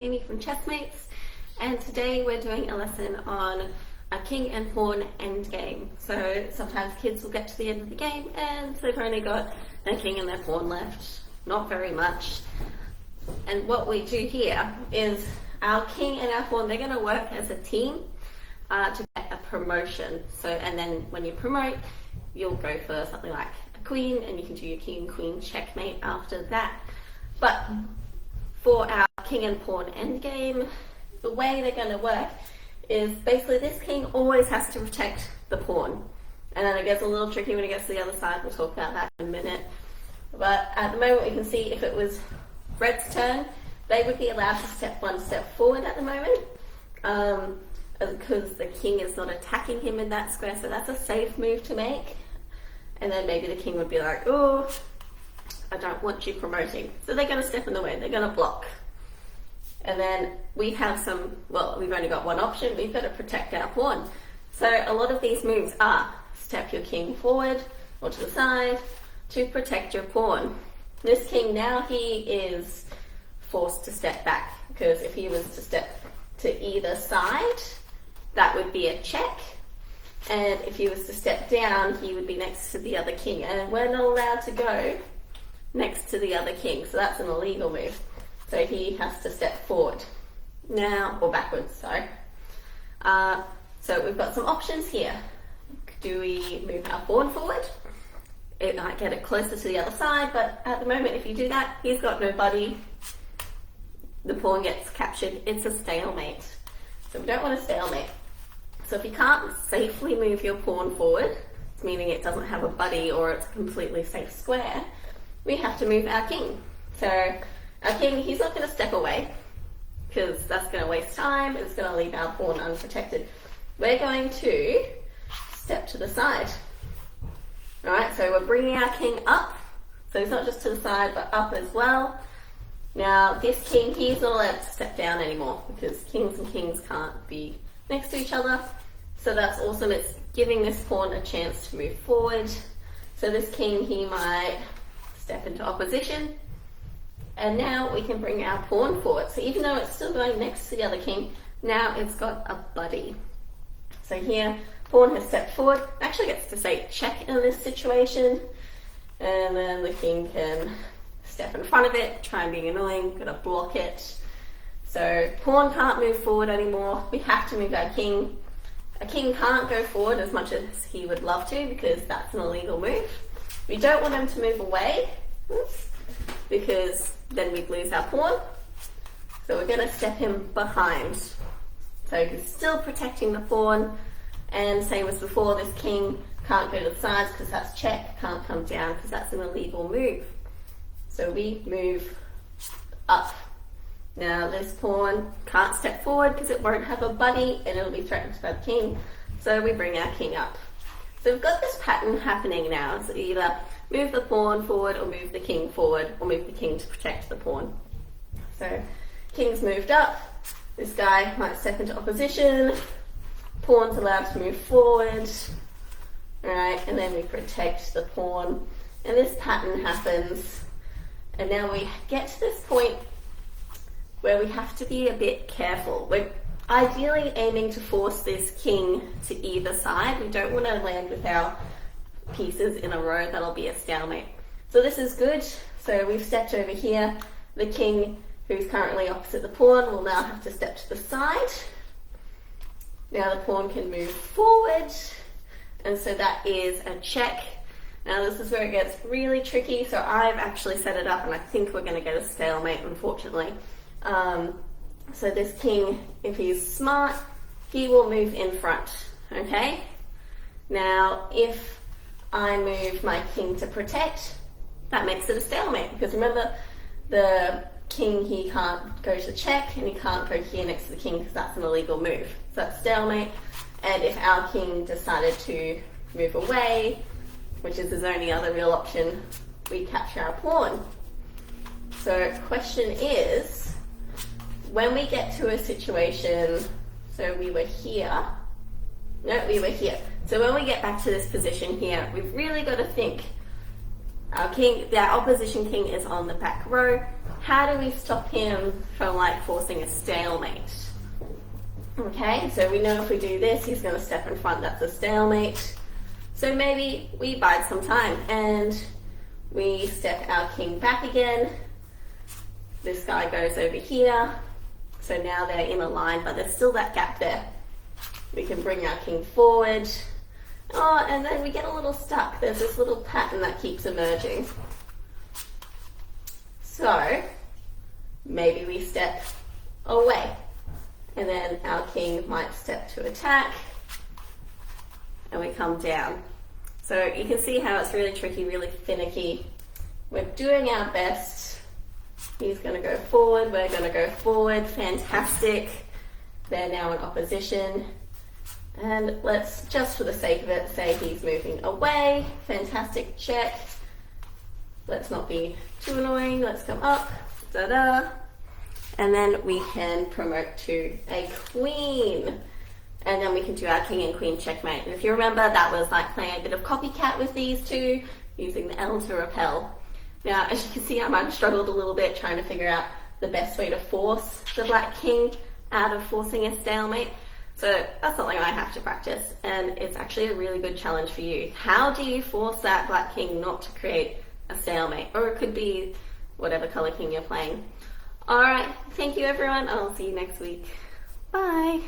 Amy from Chessmates, and today we're doing a lesson on a king and pawn endgame. So sometimes kids will get to the end of the game and they've only got their king and their pawn left, not very much. And what we do here is our king and our pawn, they're going to work as a team to get a promotion. So, and then when you promote, you'll go for something like a queen, and you can do your king and queen checkmate after that. But for our king and pawn endgame, the way they're going to work is basically this king always has to protect the pawn. And then it gets a little tricky when it gets to the other side. We'll talk about that in a minute. But at the moment we can see if it was red's turn, they would be allowed to step one step forward at the moment, because the king is not attacking him in that square, so that's a safe move to make. And then maybe the king would be like, oh, I don't want you promoting. So they're going to step in the way, they're going to block. And then we have some, well, we've only got one option, we've got to protect our pawn. So a lot of these moves are step your king forward or to the side to protect your pawn. This king now, he is forced to step back, because if he was to step to either side, that would be a check. And if he was to step down, he would be next to the other king. And we're not allowed to go next to the other king, so that's an illegal move. So he has to step forward now, or backwards, sorry. So we've got some options here. Do we move our pawn forward? It might get it closer to the other side, but at the moment if you do that, he's got nobody. The pawn gets captured. It's a stalemate. So we don't want a stalemate. So if you can't safely move your pawn forward, meaning it doesn't have a buddy or it's a completely safe square, we have to move our king. So our king, he's not going to step away, because that's going to waste time. It's going to leave our pawn unprotected. We're going to step to the side. All right, so we're bringing our king up. So he's not just to the side, but up as well. Now this king, he's not allowed to step down anymore, because kings and kings can't be next to each other. So that's awesome. It's giving this pawn a chance to move forward. So this king, he might step into opposition. And now we can bring our pawn forward. So even though it's still going next to the other king, now it's got a buddy. So here, pawn has stepped forward. Actually gets to say check in this situation. And then the king can step in front of it, try and be annoying, gonna block it. So pawn can't move forward anymore. We have to move our king. A king can't go forward as much as he would love to, because that's an illegal move. We don't want him to move away, because then we'd lose our pawn. So we're going to step him behind. So he's still protecting the pawn, and same as before, this king can't go to the sides because that's check, can't come down because that's an illegal move. So we move up. Now this pawn can't step forward because it won't have a buddy and it'll be threatened by the king. So we bring our king up. So we've got this pattern happening now. So either move the pawn forward or move the king forward, or move the king to protect the pawn. So king's moved up. This guy might step into opposition. Pawn's allowed to move forward. All right, and then we protect the pawn. And this pattern happens. And now we get to this point where we have to be a bit careful. We're ideally aiming to force this king to either side. We don't want to land with our pieces in a row. That'll be a stalemate. So this is good. So we've stepped over here. The king, who's currently opposite the pawn, will now have to step to the side. Now the pawn can move forward. And so that is a check. Now this is where it gets really tricky. So I've actually set it up and I think we're going to get a stalemate, unfortunately. So this king, if he's smart, he will move in front, okay? Now, if I move my king to protect, that makes it a stalemate, because remember, the king, he can't go to check, and he can't go here next to the king because that's an illegal move. So that's stalemate. And if our king decided to move away, which is his only other real option, we capture our pawn. So question is, when we get to a situation, so we were here, no, we were here. So when we get back to this position here, we've really got to think, Our king, the opposition king is on the back row. How do we stop him from like forcing a stalemate? Okay, so we know if we do this, he's going to step in front, that's a stalemate. So maybe we bide some time and we step our king back again. This guy goes over here. So now they're in a line, but there's still that gap there. We can bring our king forward. Oh, and then we get a little stuck. There's this little pattern that keeps emerging. So maybe we step away. And then our king might step to attack. And we come down. So you can see how it's really tricky, really finicky. We're doing our best. He's going to go forward, we're going to go forward. Fantastic. They're now in opposition. And let's, just for the sake of it, say he's moving away. Fantastic, check. Let's not be too annoying. Let's come up. Da-da. And then we can promote to a queen. And then we can do our king and queen checkmate. And if you remember, that was like playing a bit of copycat with these two, using the L to repel. Now, as you can see, I might have struggled a little bit trying to figure out the best way to force the black king out of forcing a stalemate. So that's something I have to practice, and it's actually a really good challenge for you. How do you force that black king not to create a stalemate? Or it could be whatever color king you're playing. Alright, thank you everyone. I'll see you next week. Bye.